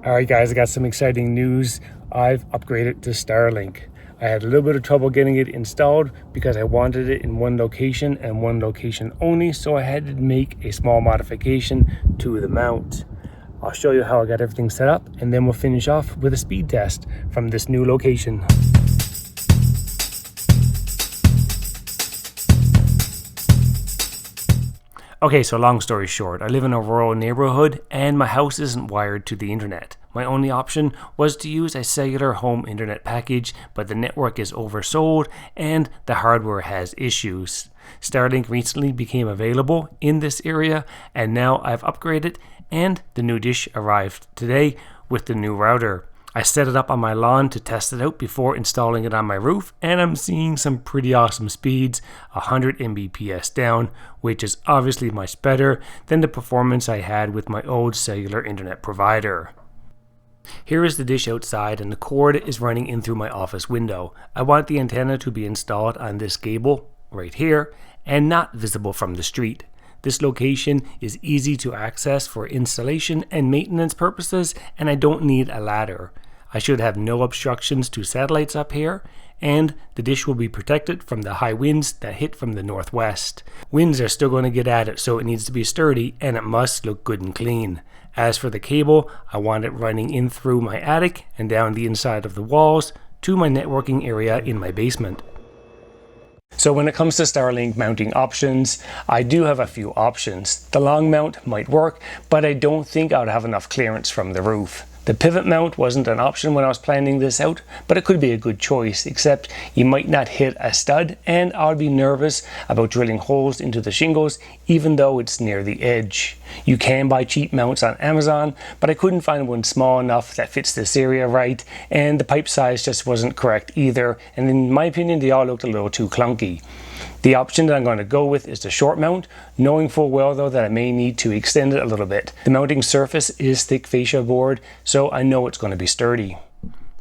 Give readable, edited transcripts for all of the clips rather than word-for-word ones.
Alright guys, I got some exciting news. I've upgraded to Starlink. I had a little bit of trouble getting it installed because I wanted it in one location and one location only, so I had to make a small modification to the mount. I'll show you how I got everything set up, and then we'll finish off with a speed test from this new location. Okay, so long story short, I live in a rural neighborhood and my house isn't wired to the internet. My only option was to use a cellular home internet package, but the network is oversold and the hardware has issues. Starlink recently became available in this area, and now I've upgraded and the new dish arrived today with the new router. I set it up on my lawn to test it out before installing it on my roof, and I'm seeing some pretty awesome speeds, 100 Mbps down, which is obviously much better than the performance I had with my old cellular internet provider. Here is the dish outside, and the cord is running in through my office window. I want the antenna to be installed on this gable right here and not visible from the street. This location is easy to access for installation and maintenance purposes, and I don't need a ladder. I should have no obstructions to satellites up here, and the dish will be protected from the high winds that hit from the northwest. Winds are still going to get at it, so it needs to be sturdy and it must look good and clean. As for the cable, I want it running in through my attic and down the inside of the walls to my networking area in my basement. So when it comes to Starlink mounting options, I do have a few options. The long mount might work, but I don't think I would have enough clearance from the roof. The pivot mount wasn't an option when I was planning this out, but it could be a good choice, except you might not hit a stud, and I'll be nervous about drilling holes into the shingles even though it's near the edge. You can buy cheap mounts on Amazon, but I couldn't find one small enough that fits this area right, and the pipe size just wasn't correct either, and in my opinion they all looked a little too clunky. The option that I'm going to go with is the short mount, knowing full well though that I may need to extend it a little bit. The mounting surface is thick fascia board, so I know it's going to be sturdy.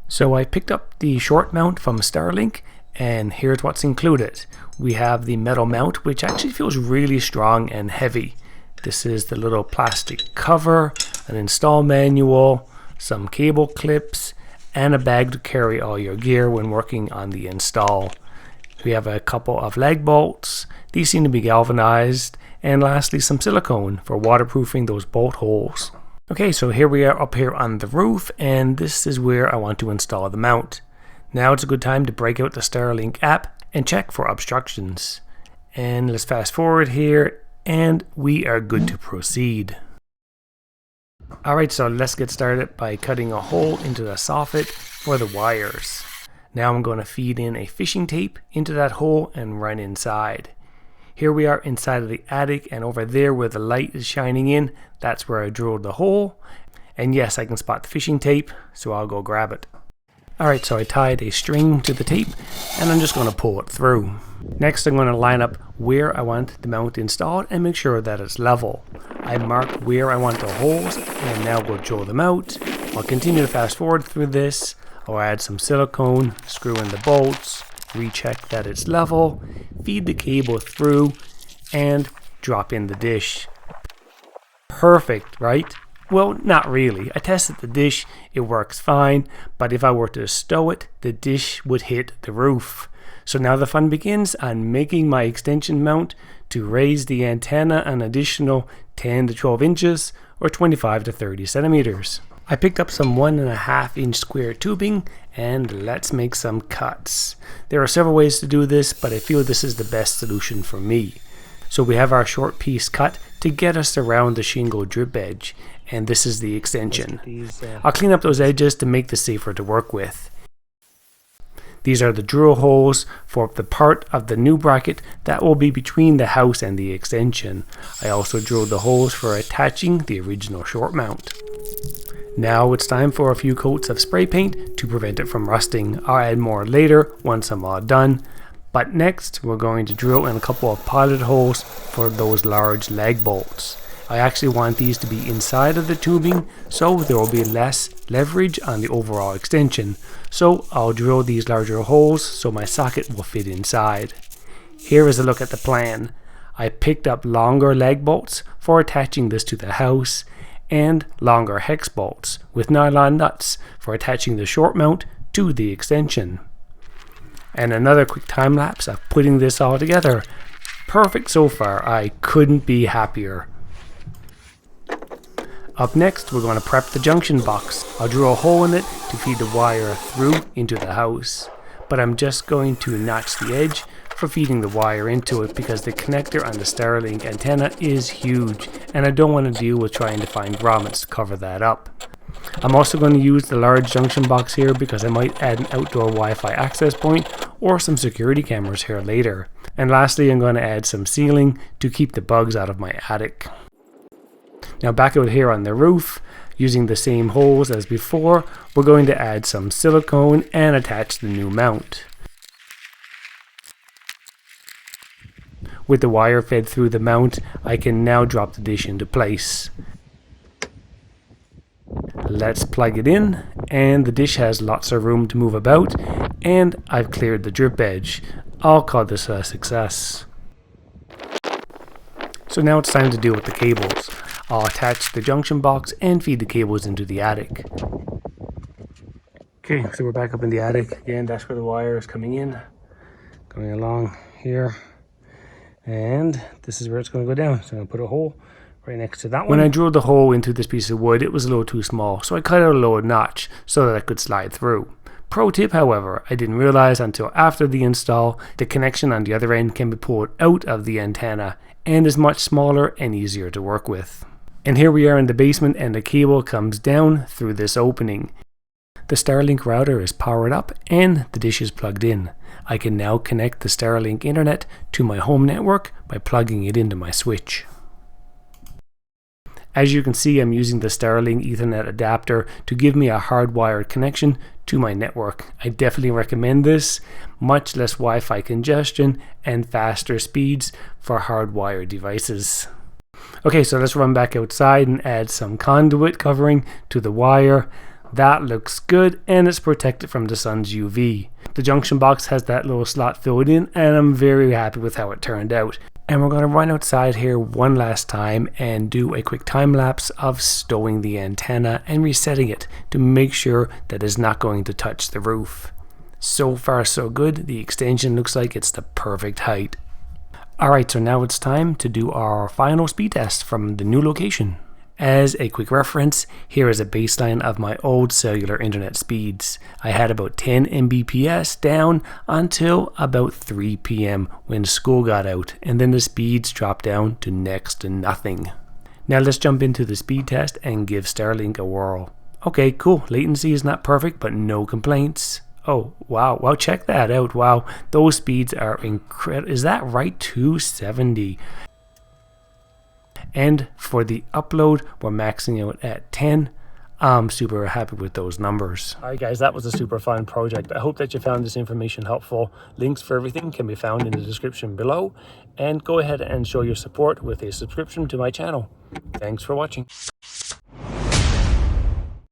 So I picked up the short mount from Starlink, and here's what's included. We have the metal mount, which actually feels really strong and heavy. This is the little plastic cover, an install manual, some cable clips, and a bag to carry all your gear when working on the install. We have a couple of lag bolts. These seem to be galvanized. And lastly, some silicone for waterproofing those bolt holes. Okay, so here we are up here on the roof, and this is where I want to install the mount. Now it's a good time to break out the Starlink app and check for obstructions. And let's fast forward here, and we are good to proceed. Alright, so let's get started by cutting a hole into the soffit for the wires. Now I'm going to feed in a fishing tape into that hole and run inside. Here we are inside of the attic, and over there where the light is shining in, that's where I drilled the hole. And yes, I can spot the fishing tape, so I'll go grab it. Alright, so I tied a string to the tape and I'm just going to pull it through. Next I'm going to line up where I want the mount installed and make sure that it's level. I marked where I want the holes, and now we'll drill them out. I'll continue to fast forward through this. I'll add some silicone, screw in the bolts, recheck that it's level, feed the cable through, and drop in the dish. Perfect, right? Well, not really. I tested the dish, it works fine, but if I were to stow it, the dish would hit the roof. So now the fun begins on making my extension mount to raise the antenna an additional 10 to 12 inches or 25 to 30 centimeters. I picked up some 1.5 inch square tubing, and let's make some cuts. There are several ways to do this, but I feel this is the best solution for me. So we have our short piece cut to get us around the shingle drip edge, and this is the extension. I'll clean up those edges to make this safer to work with. These are the drill holes for the part of the new bracket that will be between the house and the extension. I also drilled the holes for attaching the original short mount. Now it's time for a few coats of spray paint to prevent it from rusting. I'll add more later once I'm all done. But next we're going to drill in a couple of pilot holes for those large lag bolts. I actually want these to be inside of the tubing, so there will be less leverage on the overall extension. So I'll drill these larger holes so my socket will fit inside. Here is a look at the plan. I picked up longer lag bolts for attaching this to the house, and longer hex bolts with nylon nuts for attaching the short mount to the extension. And another quick time lapse of putting this all together. Perfect so far, I couldn't be happier. Up next, we're going to prep the junction box. I'll drill a hole in it to feed the wire through into the house, but I'm just going to notch the edge for feeding the wire into it because the connector on the Starlink antenna is huge and I don't want to deal with trying to find grommets to cover that up. I'm also going to use the large junction box here because I might add an outdoor Wi-Fi access point or some security cameras here later. And lastly, I'm going to add some ceiling to keep the bugs out of my attic. Now back out here on the roof, using the same holes as before, we're going to add some silicone and attach the new mount. With the wire fed through the mount, I can now drop the dish into place. Let's plug it in, and the dish has lots of room to move about, and I've cleared the drip edge. I'll call this a success. So now it's time to deal with the cables. I'll attach the junction box and feed the cables into the attic. Okay, so we're back up in the attic. Again, that's where the wire is coming in. Going along here. And this is where it's going to go down. So I'm going to put a hole right next to that one. When I drilled the hole into this piece of wood, it was a little too small, so I cut out a lower notch so that I could slide through. Pro tip, however, I didn't realize until after the install, the connection on the other end can be pulled out of the antenna and is much smaller and easier to work with. And here we are in the basement and the cable comes down through this opening. The Starlink router is powered up and the dish is plugged in. I can now connect the Starlink internet to my home network by plugging it into my switch. As you can see, I'm using the Starlink Ethernet adapter to give me a hardwired connection to my network. I definitely recommend this. Much less Wi-Fi congestion and faster speeds for hardwired devices. Okay, so let's run back outside and add some conduit covering to the wire. That looks good and it's protected from the sun's UV. The junction box has that little slot filled in and I'm very happy with how it turned out. And we're going to run outside here one last time and do a quick time lapse of stowing the antenna and resetting it to make sure that it's not going to touch the roof. So far so good. The extension looks like it's the perfect height. Alright, so now it's time to do our final speed test from the new location. As a quick reference, here is a baseline of my old cellular internet speeds. I had about 10 Mbps down until about 3 PM when school got out, and then the speeds dropped down to next to nothing. Now let's jump into the speed test and give Starlink a whirl. Okay, cool, latency is not perfect, but no complaints. Oh, wow, check that out. Wow, those speeds are incredible. Is that right? 270. And for the upload, we're maxing out at 10. I'm super happy with those numbers. Alright guys, that was a super fun project. I hope that you found this information helpful. Links for everything can be found in the description below. And go ahead and show your support with a subscription to my channel. Thanks for watching.